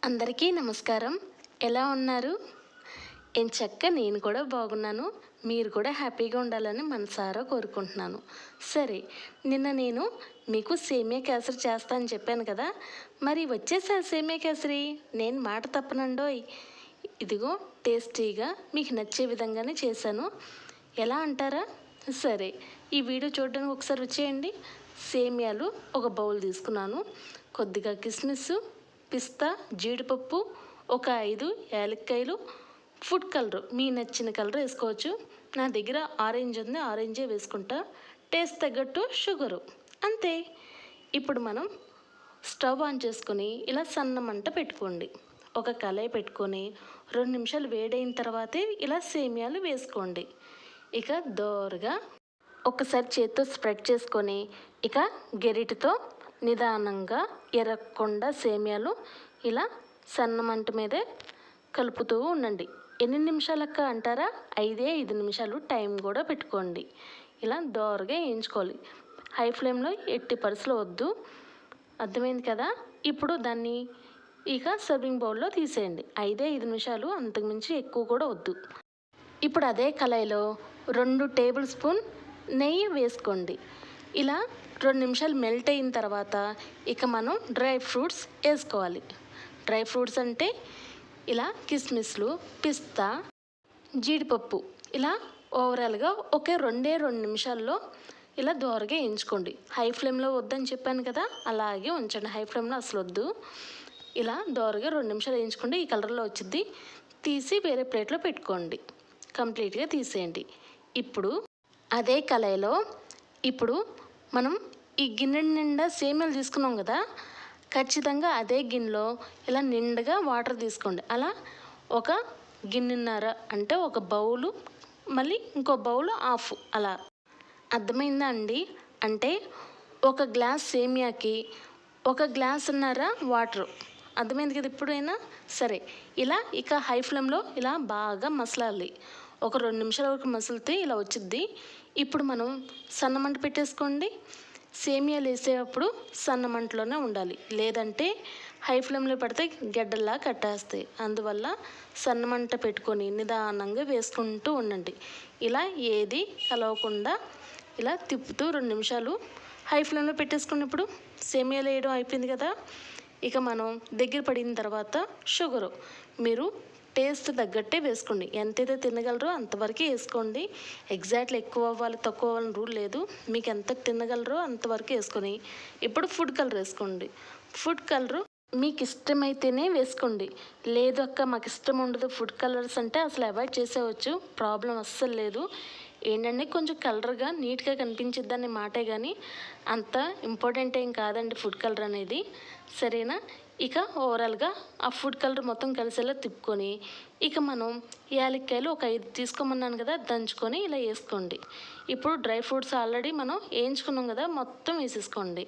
అందరికీ నమస్కారం. ఎలా ఉన్నారు? ఎంచక్కా నేను కూడా బాగున్నాను. మీరు కూడా హ్యాపీగా ఉండాలని మనసారా కోరుకుంటున్నాను. సరే, నిన్న నేను మీకు సేమియా కేసరి చేస్తా అని చెప్పాను కదా! మరి వచ్చేసా సేమియా కేసరి. నేను మాట తప్పనండోయ్. ఇదిగో టేస్టీగా మీకు నచ్చే విధంగానే చేశాను. ఎలా అంటారా? సరే, ఈ వీడియో చూడడానికి ఒకసారి వచ్చేయండి. సేమియాలు ఒక బౌల్ తీసుకున్నాను. కొద్దిగా కిస్మిస్, పిస్తా, జీడిపప్పు, ఒక 5 యాలక్కాయలు, ఫుడ్ కలర్ మీ నచ్చిన కలర్ వేసుకోవచ్చు. నా దగ్గర ఆరెంజ్ ఉంది, ఆరెంజే వేసుకుంటా. టేస్ట్ తగ్గట్టు షుగరు, అంతే. ఇప్పుడు మనం స్టవ్ ఆన్ చేసుకొని ఇలా సన్న మంట పెట్టుకోండి. ఒక కళాయి పెట్టుకొని 2 నిమిషాలు వేడైన తర్వాతే ఇలా సేమియాలు వేసుకోండి. ఇక దోరగా ఒకసారి చేత్తో స్ప్రెడ్ చేసుకొని ఇక గెరిటితో నిదానంగా ఎరగకుండా సేమియాలు ఇలా సన్న మంట మీదే కలుపుతూ ఉండండి. ఎన్ని నిమిషాలక్క అంటారా? 5 నిమిషాలు టైం కూడా పెట్టుకోండి. ఇలా దోరగా వేయించుకోవాలి. హై ఫ్లేమ్లో ఎట్టి పరిస్థితుల్లో వద్దు. అర్థమైంది కదా? ఇప్పుడు దాన్ని ఇక సర్వింగ్ బౌల్లో తీసేయండి. 5 నిమిషాలు, అంతకుమించి ఎక్కువ కూడా వద్దు. ఇప్పుడు అదే కళాయిలో 2 టేబుల్ స్పూన్ నెయ్యి వేసుకోండి. ఇలా 2 నిమిషాలు మెల్ట్ అయిన తర్వాత ఇక మనం డ్రై ఫ్రూట్స్ వేసుకోవాలి. డ్రై ఫ్రూట్స్ అంటే ఇలా కిస్మిస్లు, పిస్తా, జీడిపప్పు ఇలా ఓవరాల్గా ఒకే 2 నిమిషాల్లో ఇలా దోరగా వేయించుకోండి. హై ఫ్లేమ్లో వద్దని చెప్పాను కదా, అలాగే ఉంచండి. హై ఫ్లేమ్లో అసలు వద్దు. ఇలా దోరగా 2 నిమిషాలు వేయించుకోండి. ఈ కలర్లో వచ్చింది. తీసి వేరే ప్లేట్లో పెట్టుకోండి. కంప్లీట్గా తీసేయండి. ఇప్పుడు అదే కళాయిలో ఇప్పుడు మనం ఈ గిన్నె నిండా సేమియాలు తీసుకున్నాం కదా, ఖచ్చితంగా అదే గిన్నెలో ఇలా నిండుగా వాటర్ తీసుకోండి. అలా ఒక గిన్నెన్నర అంటే ఒక బౌలు, మళ్ళీ ఇంకో బౌలు హాఫ్, అలా. అర్థమైందా అండి? అంటే ఒక గ్లాస్ సేమియాకి 1 గ్లాసున్నర వాటర్. అర్థమైంది కదా ఇప్పుడైనా? సరే, ఇలా ఇక హై ఫ్లేమ్లో ఇలా బాగా మసలాలి. ఒక 2 నిమిషాల వరకు మసిలితే ఇలా వచ్చిద్ది. ఇప్పుడు మనం సన్నమంట పెట్టేసుకోండి. సేమియాలు వేసేటప్పుడు సన్న మంటలోనే ఉండాలి, లేదంటే హై ఫ్లేమ్లో పెడితే గెడ్డల్లా కట్టేస్తాయి. అందువల్ల సన్నమంట పెట్టుకొని నిదానంగా వేసుకుంటూ ఉండండి. ఇలా ఏది కలవకుండా ఇలా తిప్పుతూ 2 నిమిషాలు హై ఫ్లేమ్లో పెట్టేసుకున్నప్పుడు సేమియాలు వేయడం అయిపోయింది కదా. ఇక మనం దగ్గర పడిన తర్వాత షుగరు మీరు టేస్ట్ తగ్గట్టే వేసుకోండి. ఎంతైతే తినగలరో అంతవరకే వేసుకోండి. ఎగ్జాక్ట్లీ ఎక్కువ అవ్వాలి తక్కువ అవ్వాలని రూల్ లేదు. మీకు ఎంత తినగలరో అంతవరకు వేసుకొని ఇప్పుడు ఫుడ్ కలర్ వేసుకోండి. ఫుడ్ కలరు మీకు ఇష్టమైతేనే వేసుకోండి. లేదు అక్క మాకు ఇష్టం ఉండదు ఫుడ్ కలర్స్ అంటే అసలు అవాయిడ్ చేసేవచ్చు, ప్రాబ్లం అస్సలు లేదు. ఏంటంటే కొంచెం కలర్గా నీట్గా కనిపించిద్దని మాటే, కానీ అంత ఇంపార్టెంట్ ఏం కాదండి ఫుడ్ కలర్ అనేది. సరేనా? ఇక ఓవరాల్గా ఆ ఫుడ్ కలర్ మొత్తం కలిసేలా తిప్పుకొని ఇక మనం యాలక్కాయలు ఒక 5 తీసుకోమన్నాను కదా, దంచుకొని ఇలా వేసుకోండి. ఇప్పుడు డ్రై ఫ్రూట్స్ ఆల్రెడీ మనం వేయించుకున్నాం కదా, మొత్తం వేసేసుకోండి.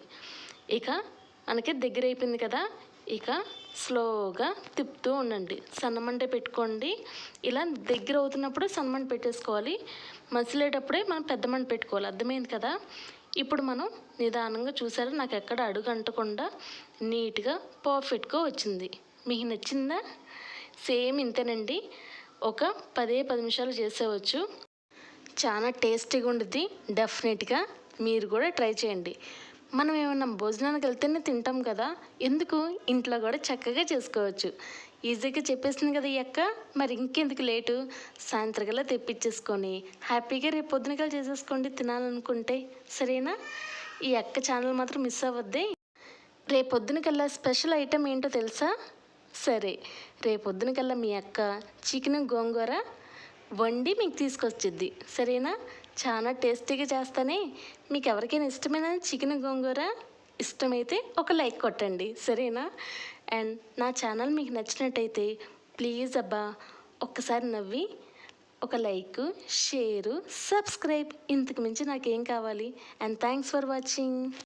ఇక మనకి దగ్గర అయిపోయింది కదా, ఇక స్లోగా తిప్పుతూ ఉండండి. సన్నమంట పెట్టుకోండి. ఇలా దగ్గర అవుతున్నప్పుడు సన్నమంట పెట్టేసుకోవాలి. మసిలేటప్పుడే మనం పెద్ద మంట పెట్టుకోవాలి. అర్థమైంది కదా? ఇప్పుడు మనం నిదానంగా చూసారా, నాకు ఎక్కడ అడుగు అంటకుండా నీట్గా పర్ఫెక్ట్గా వచ్చింది. మీకు నచ్చిందా? సేమ్ ఇంతేనండి. ఒక 10 నిమిషాలు చేసేవచ్చు. చాలా టేస్టీగా ఉంటుంది. డెఫినెట్గా మీరు కూడా ట్రై చేయండి. మనం ఏమన్నా భోజనానికి వెళ్తేనే తింటాం కదా, ఎందుకు ఇంట్లో కూడా చక్కగా చేసుకోవచ్చు. ఈజీగా చెప్పేసింది కదా ఈ అక్క, మరి ఇంకెందుకు లేటు? సాయంత్రం తెప్పించేసుకొని హ్యాపీగా రేపు పొద్దునకల్లా చేసేసుకోండి తినాలనుకుంటే. సరేనా? ఈ అక్క ఛానల్ మాత్రం మిస్ అవ్వద్దే. రేపొద్దునకల్లా స్పెషల్ ఐటెం ఏంటో తెలుసా? సరే, రేపొద్దునకల్లా మీ అక్క చికెన్ గోంగూర వండి మీకు తీసుకొచ్చిద్ది. సరేనా? చాలా టేస్టీగా చేస్తానే. మీకు ఎవరికైనా ఇష్టమైన చికెన్ గోంగూర ఇష్టమైతే ఒక లైక్ కొట్టండి. సరేనా? అండ్ నా ఛానల్ మీకు నచ్చినట్టయితే ప్లీజ్ అబ్బా ఒక్కసారి నవ్వి ఒక లైక్, షేరు, సబ్స్క్రైబ్, ఇంతకు మించి నాకేం కావాలి. And thanks for watching.